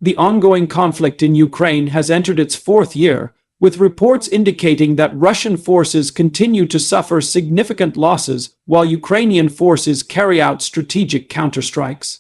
The ongoing conflict in Ukraine has entered its fourth year, with reports indicating that Russian forces continue to suffer significant losses while Ukrainian forces carry out strategic counterstrikes.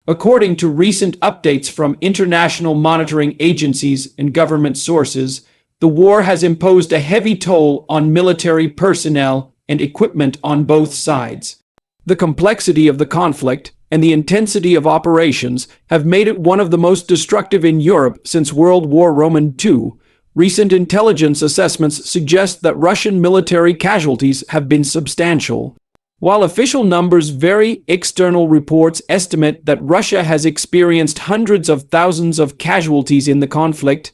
According to recent updates from international monitoring agencies and government sources, the war has imposed a heavy toll on military personnel and equipment on both sides. The complexity of the conflict and the intensity of operations have made it one of the most destructive in Europe since World War II. Recent intelligence assessments suggest that Russian military casualties have been substantial. While official numbers vary, external reports estimate that Russia has experienced hundreds of thousands of casualties in the conflict.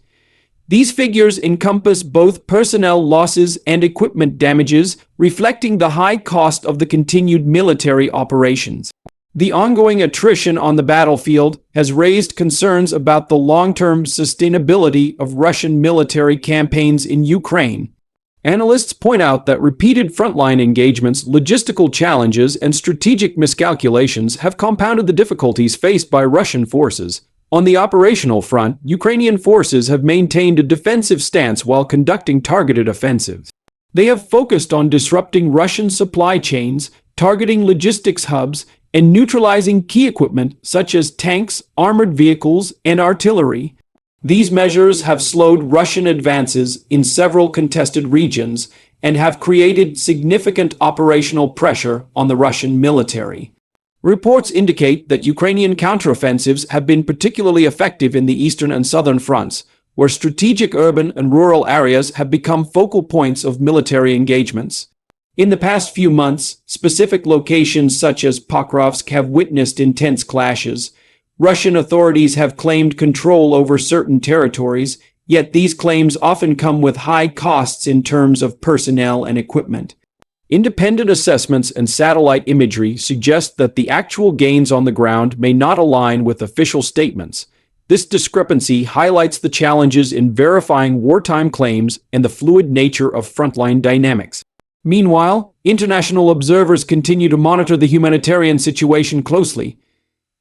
These figures encompass both personnel losses and equipment damages, reflecting the high cost of the continued military operations. The ongoing attrition on the battlefield has raised concerns about the long-term sustainability of Russian military campaigns in Ukraine. Analysts point out that repeated frontline engagements, logistical challenges, and strategic miscalculations have compounded the difficulties faced by Russian forces. On the operational front, Ukrainian forces have maintained a defensive stance while conducting targeted offensives. They have focused on disrupting Russian supply chains, targeting logistics hubs, and neutralizing key equipment such as tanks, armored vehicles, and artillery. These measures have slowed Russian advances in several contested regions and have created significant operational pressure on the Russian military. Reports indicate that Ukrainian counteroffensives have been particularly effective in the eastern and southern fronts, where strategic urban and rural areas have become focal points of military engagements. In the past few months, specific locations such as Pokrovsk have witnessed intense clashes. Russian authorities have claimed control over certain territories, yet these claims often come with high costs in terms of personnel and equipment. Independent assessments and satellite imagery suggest that the actual gains on the ground may not align with official statements. This discrepancy highlights the challenges in verifying wartime claims and the fluid nature of frontline dynamics. Meanwhile, international observers continue to monitor the humanitarian situation closely.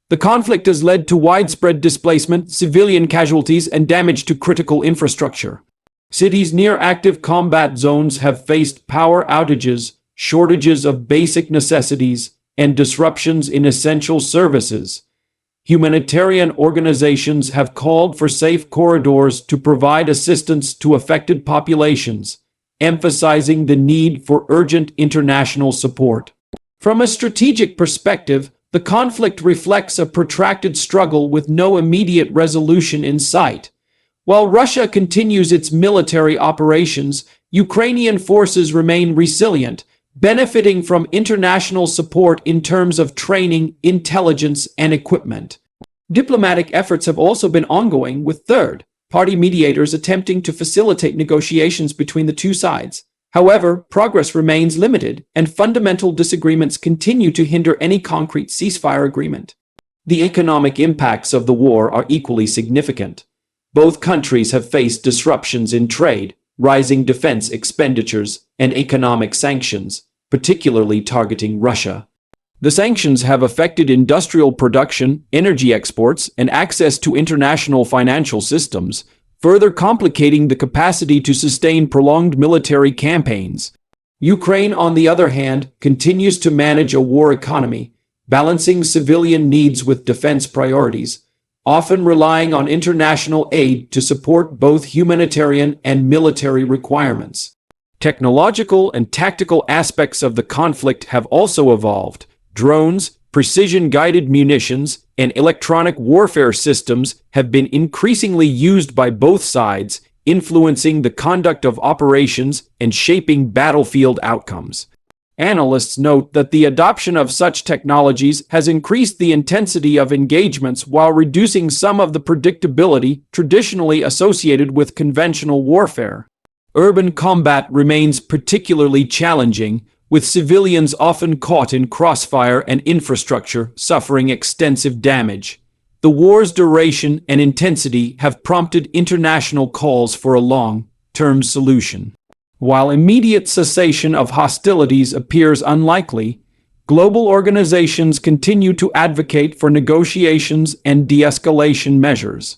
The conflict has led to widespread displacement, civilian casualties, and damage to critical infrastructure. Cities near active combat zones have faced power outages, shortages of basic necessities, and disruptions in essential services. Humanitarian organizations have called for safe corridors to provide assistance to affected populations, emphasizing the need for urgent international support. From a strategic perspective, the conflict reflects a protracted struggle with no immediate resolution in sight. While Russia continues its military operations, Ukrainian forces remain resilient, benefiting from international support in terms of training, intelligence, and equipment. Diplomatic efforts have also been ongoing, with third-party mediators attempting to facilitate negotiations between the two sides. However, progress remains limited, and fundamental disagreements continue to hinder any concrete ceasefire agreement. The economic impacts of the war are equally significant. Both countries have faced disruptions in trade, rising defense expenditures, and economic sanctions, particularly targeting Russia. The sanctions have affected industrial production, energy exports, and access to international financial systems, further complicating the capacity to sustain prolonged military campaigns. Ukraine, on the other hand, continues to manage a war economy, balancing civilian needs with defense priorities, often relying on international aid to support both humanitarian and military requirements. Technological and tactical aspects of the conflict have also evolved. Drones, precision-guided munitions, and electronic warfare systems have been increasingly used by both sides, influencing the conduct of operations and shaping battlefield outcomes. Analysts note that the adoption of such technologies has increased the intensity of engagements while reducing some of the predictability traditionally associated with conventional warfare. Urban combat remains particularly challenging, with civilians often caught in crossfire and infrastructure suffering extensive damage. The war's duration and intensity have prompted international calls for a long-term solution. While immediate cessation of hostilities appears unlikely, global organizations continue to advocate for negotiations and de-escalation measures.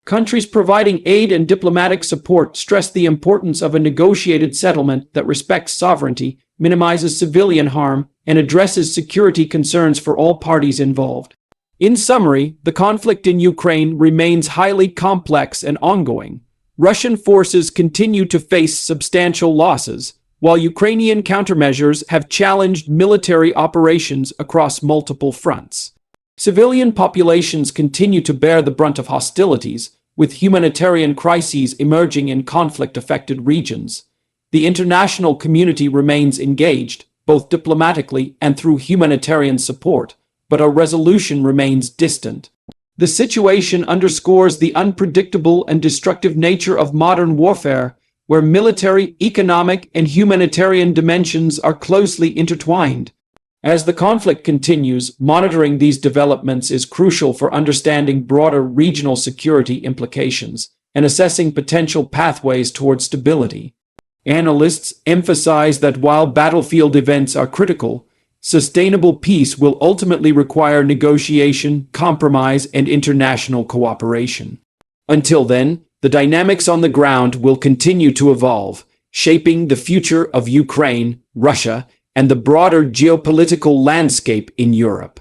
Countries providing aid and diplomatic support stress the importance of a negotiated settlement that respects sovereignty, minimizes civilian harm, and addresses security concerns for all parties involved. In summary, the conflict in Ukraine remains highly complex and ongoing. Russian forces continue to face substantial losses, while Ukrainian countermeasures have challenged military operations across multiple fronts. Civilian populations continue to bear the brunt of hostilities, with humanitarian crises emerging in conflict-affected regions. The international community remains engaged, both diplomatically and through humanitarian support, but a resolution remains distant. The situation underscores the unpredictable and destructive nature of modern warfare, where military, economic, and humanitarian dimensions are closely intertwined. As the conflict continues, monitoring these developments is crucial for understanding broader regional security implications and assessing potential pathways toward stability. Analysts emphasize that while battlefield events are critical, sustainable peace will ultimately require negotiation, compromise, and international cooperation. Until then, the dynamics on the ground will continue to evolve, shaping the future of Ukraine, Russia, and the broader geopolitical landscape in Europe.